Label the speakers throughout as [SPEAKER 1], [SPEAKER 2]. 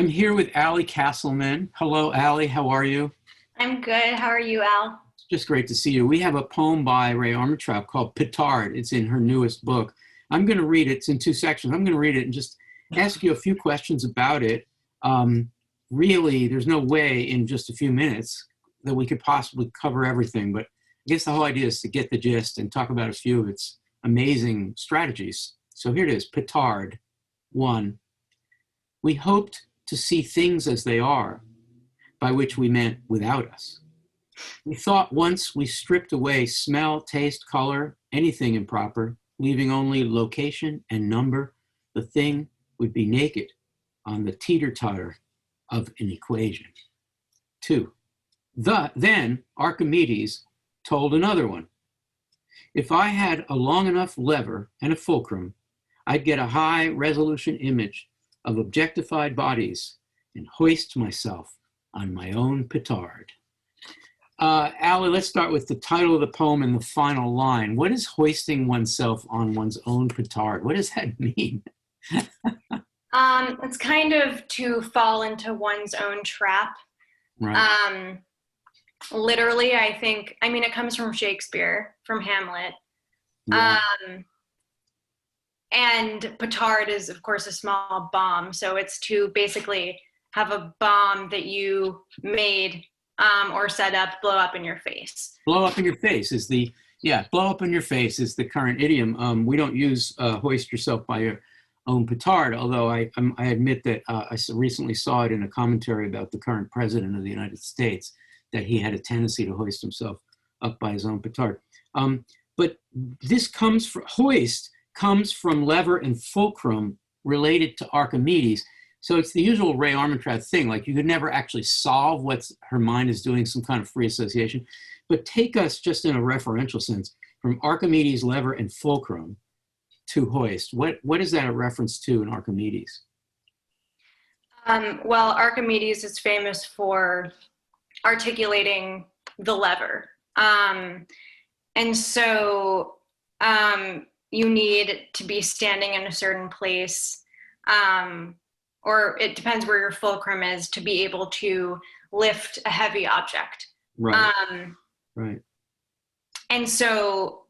[SPEAKER 1] I'm here with Allie Castleman. Hello, Allie. How are you?
[SPEAKER 2] I'm good. How are you, Al?
[SPEAKER 1] It's just great to see you. We have a poem by Rae Armantrout called Petard. It's in her newest book. I'm going to read it. It's in two sections. I'm going to read it and just ask you a few questions about it. Really, there's no way in just a few minutes that we could possibly cover everything, but I guess the whole idea is to get the gist and talk about a few of its amazing strategies. So here it is, Petard 1. We hoped to see things as they are, by which we meant without us. We thought once we stripped away smell, taste, color, anything improper, leaving only location and number, the thing would be naked on the teeter-totter of an equation. 2. Then Archimedes told another one. If I had a long enough lever and a fulcrum, I'd get a high resolution image of objectified bodies and hoist myself on my own petard. Allie, let's start with the title of the poem and the final line. What is hoisting oneself on one's own petard? What does that mean?
[SPEAKER 2] It's kind of to fall into one's own trap.
[SPEAKER 1] Right.
[SPEAKER 2] Literally, it comes from Shakespeare, from Hamlet.
[SPEAKER 1] Yeah.
[SPEAKER 2] And petard is, of course, a small bomb. So it's to basically have a bomb that you made or set up, blow up in your face.
[SPEAKER 1] Blow up in your face is blow up in your face is the current idiom. We don't use hoist yourself by your own petard, although I admit that I recently saw it in a commentary about the current president of the United States, that he had a tendency to hoist himself up by his own petard. But this hoist comes from lever and fulcrum related to Archimedes. So it's the usual Rae Armantrout thing, like you could never actually solve what her mind is doing, some kind of free association. But take us just in a referential sense from Archimedes' lever and fulcrum to hoist. What is that a reference to in Archimedes?
[SPEAKER 2] Well, Archimedes is famous for articulating the lever. And so you need to be standing in a certain place, or it depends where your fulcrum is, to be able to lift a heavy object.
[SPEAKER 1] Right. Right.
[SPEAKER 2] And so,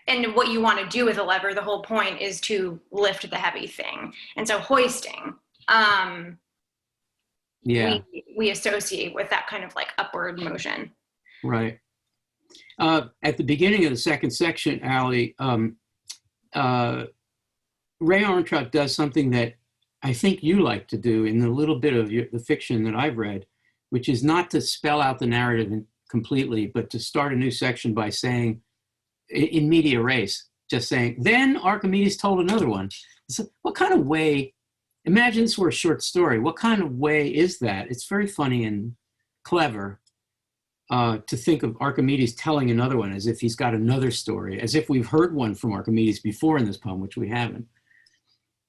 [SPEAKER 2] and what you want to do with a lever, the whole point is to lift the heavy thing. And so hoisting, we associate with that kind of like upward motion.
[SPEAKER 1] Right. At the beginning of the second section, Allie, Rae Armantrout does something that I think you like to do in the little bit of the fiction that I've read, which is not to spell out the narrative completely, but to start a new section by saying, in media res, just saying, then Archimedes told another one. So what kind of way, imagine this were a short story, what kind of way is that? It's very funny and clever to think of Archimedes telling another one as if he's got another story, as if we've heard one from Archimedes before in this poem, which we haven't.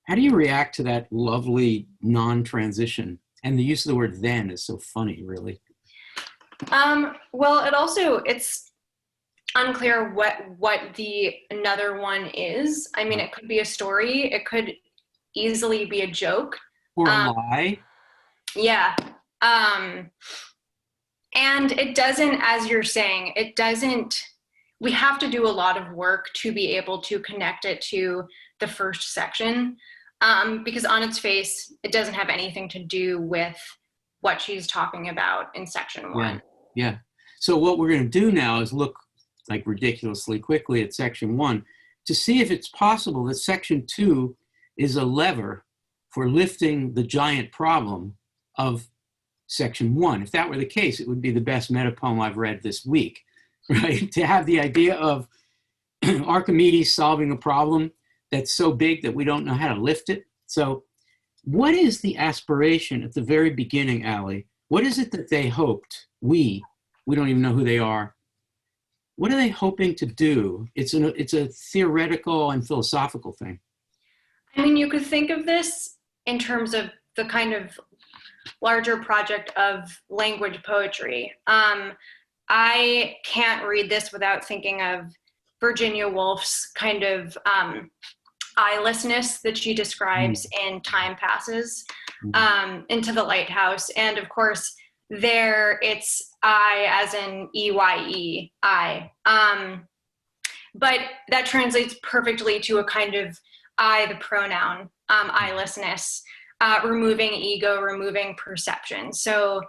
[SPEAKER 1] How do you react to that lovely non-transition? And the use of the word then is so funny, really.
[SPEAKER 2] Well, it's unclear what the another one is. I mean, it could be a story. It could easily be a joke.
[SPEAKER 1] Or a lie.
[SPEAKER 2] Yeah. And it doesn't, as you're saying, we have to do a lot of work to be able to connect it to the first section, because on its face, it doesn't have anything to do with what she's talking about in section 1.
[SPEAKER 1] Yeah. So what we're going to do now is look like ridiculously quickly at section 1 to see if it's possible that section 2 is a lever for lifting the giant problem of section 1. If that were the case, it would be the best meta poem I've read this week, right? To have the idea of Archimedes solving a problem that's so big that we don't know how to lift it. So what is the aspiration at the very beginning, Allie? What is it that they hoped? We don't even know who they are. What are they hoping to do? It's a theoretical and philosophical thing.
[SPEAKER 2] I mean, you could think of this in terms of the kind of larger project of language poetry. I can't read this without thinking of Virginia Woolf's kind of eyelessness that she describes in Time Passes. into the lighthouse. And of course, there it's I as in EYE, I. But that translates perfectly to a kind of I, the pronoun, I-lessness, removing ego, removing perception. So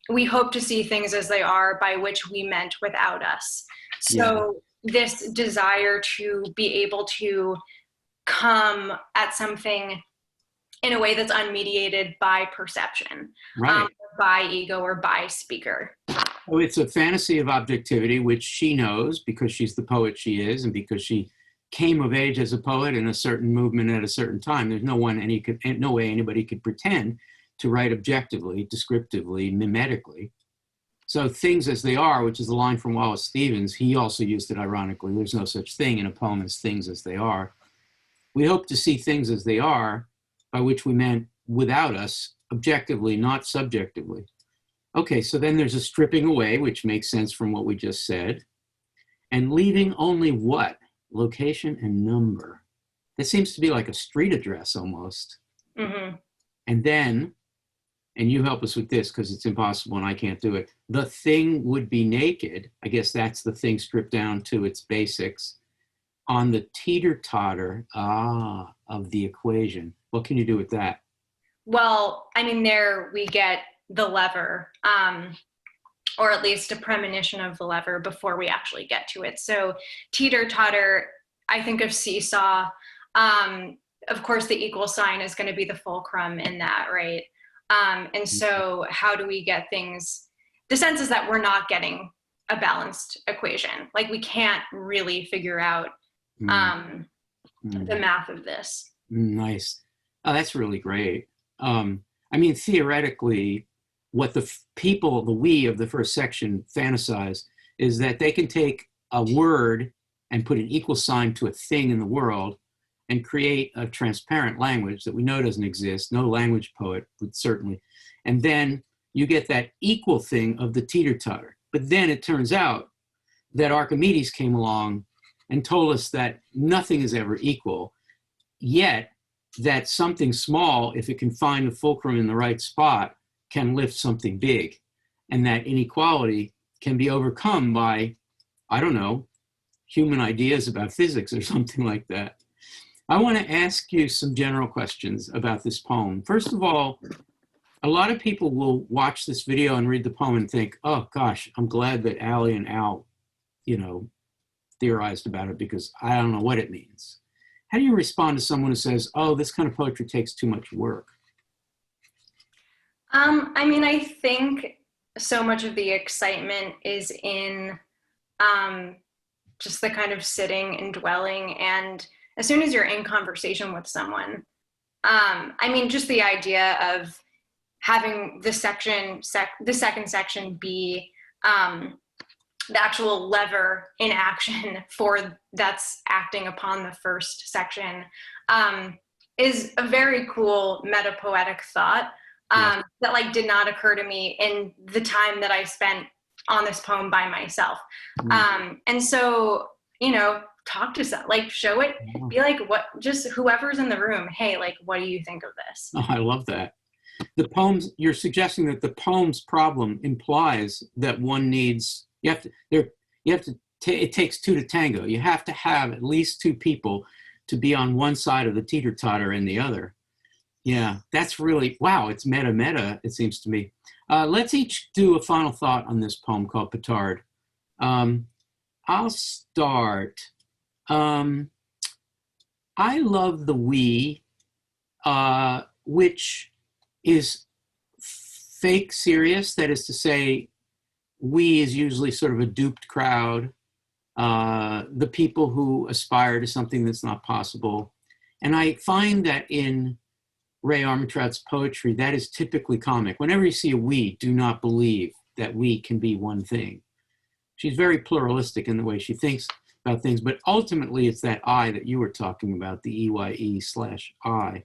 [SPEAKER 2] we hope to see things as they are, by which we meant without us. So this desire to be able to come at something in a way that's unmediated by perception,
[SPEAKER 1] Right.
[SPEAKER 2] by ego or by speaker.
[SPEAKER 1] Oh, it's a fantasy of objectivity, which she knows because she's the poet she is, and because she came of age as a poet in a certain movement at a certain time. There's no way anybody could pretend to write objectively, descriptively, mimetically. So things as they are, which is a line from Wallace Stevens, he also used it ironically. There's no such thing in a poem as things as they are. We hope to see things as they are, by which we meant without us, objectively, not subjectively. Okay, so then there's a stripping away, which makes sense from what we just said, and leaving only what? Location and number. That seems to be like a street address almost.
[SPEAKER 2] Mm-hmm.
[SPEAKER 1] And then, and you help us with this because it's impossible and I can't do it, the thing would be naked. I guess that's the thing stripped down to its basics on the teeter-totter of the equation. What can you do with that?
[SPEAKER 2] Well, I mean, there we get the lever, or at least a premonition of the lever before we actually get to it. So teeter-totter, I think of seesaw. Of course, the equal sign is going to be the fulcrum in that, right? And so how do we get things? The sense is that we're not getting a balanced equation. Like we can't really figure out the math of this.
[SPEAKER 1] Nice. Oh, that's really great. I mean, theoretically, what the people, the we of the first section fantasize is that they can take a word and put an equal sign to a thing in the world and create a transparent language that we know doesn't exist. No language poet would certainly. And then you get that equal thing of the teeter-totter. But then it turns out that Archimedes came along and told us that nothing is ever equal, yet that something small, if it can find the fulcrum in the right spot, can lift something big, and that inequality can be overcome by, I don't know, human ideas about physics or something like that. I want to ask you some general questions about this poem. First of all, a lot of people will watch this video and read the poem and think, oh gosh, I'm glad that Allie and Al, theorized about it because I don't know what it means. How do you respond to someone who says, oh, this kind of poetry takes too much work?
[SPEAKER 2] I mean, I think so much of the excitement is in just the kind of sitting and dwelling. And as soon as you're in conversation with someone, I mean, just the idea of having the second section be the actual lever in action for that's acting upon the first section is a very cool meta-poetic thought that like did not occur to me in the time that I spent on this poem by myself. And so, talk to some, like show it, be like, what, just whoever's in the room, hey, like, what do you think of this?
[SPEAKER 1] Oh, I love that. The poems, you're suggesting that the poem's problem implies that one needs, it takes two to tango. You have to have at least two people to be on one side of the teeter-totter and the other. Yeah, that's really, wow, it's meta, it seems to me. Let's each do a final thought on this poem called Petard. I'll start. I love the we, which is fake serious. That is to say, we is usually sort of a duped crowd, the people who aspire to something that's not possible. And I find that in Rae Armantrout's poetry, that is typically comic. Whenever you see a we, do not believe that we can be one thing. She's very pluralistic in the way she thinks about things, but ultimately it's that I that you were talking about, the EYE/I.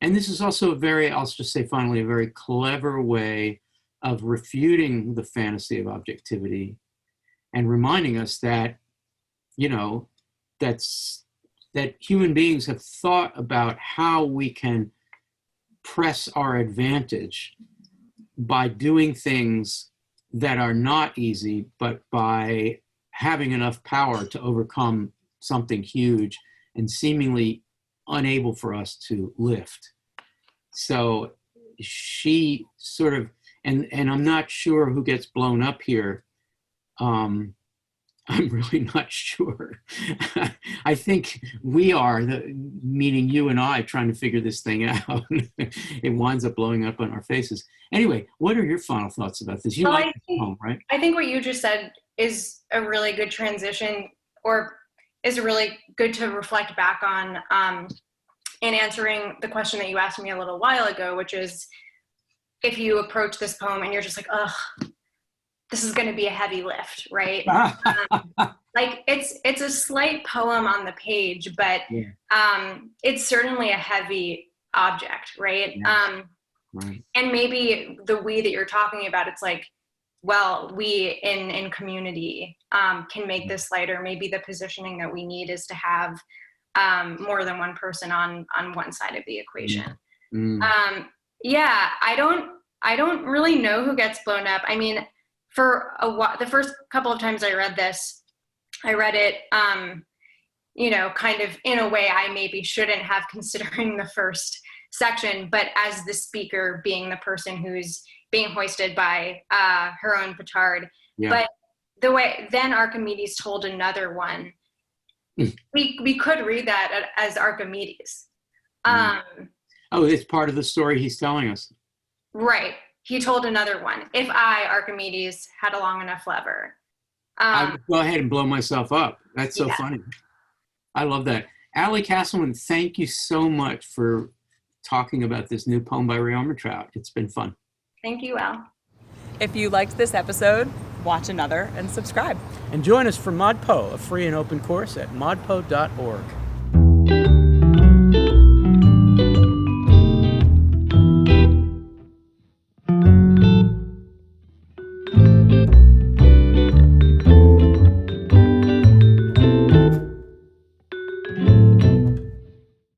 [SPEAKER 1] And this is also a very, I'll just say finally, a very clever way of refuting the fantasy of objectivity and reminding us that, that's that human beings have thought about how we can press our advantage by doing things that are not easy, but by having enough power to overcome something huge and seemingly unable for us to lift. So she sort of, and I'm not sure who gets blown up here. I'm really not sure. I think we are, meaning you and I, trying to figure this thing out. It winds up blowing up on our faces. Anyway, what are your final thoughts about this? You like this poem, right?
[SPEAKER 2] I think what you just said is a really good transition, or is really good to reflect back on in answering the question that you asked me a little while ago, which is, if you approach this poem and you're just like, ugh, this is going to be a heavy lift, right? Like it's a slight poem on the page, but it's certainly a heavy object, right?
[SPEAKER 1] Yeah. Right.
[SPEAKER 2] And maybe the we that you're talking about, it's like, well, we in community can make this lighter. Maybe the positioning that we need is to have more than one person on one side of the equation. Yeah, I don't really know who gets blown up. I mean, for a while, the first couple of times I read this, I read it, you know, kind of in a way I maybe shouldn't have, considering the first section, but as the speaker being the person who's being hoisted by her own petard. Yeah. But the way then Archimedes told another one, we could read that as Archimedes.
[SPEAKER 1] Oh, it's part of the story he's telling us.
[SPEAKER 2] Right. He told another one. If I, Archimedes, had a long enough lever.
[SPEAKER 1] I would go ahead and blow myself up. That's so funny. I love that. Allie Castleman, thank you so much for talking about this new poem by Rae Armantrout. It's been fun.
[SPEAKER 2] Thank you, Al.
[SPEAKER 3] If you liked this episode, watch another and subscribe.
[SPEAKER 1] And join us for ModPo, a free and open course at modpo.org.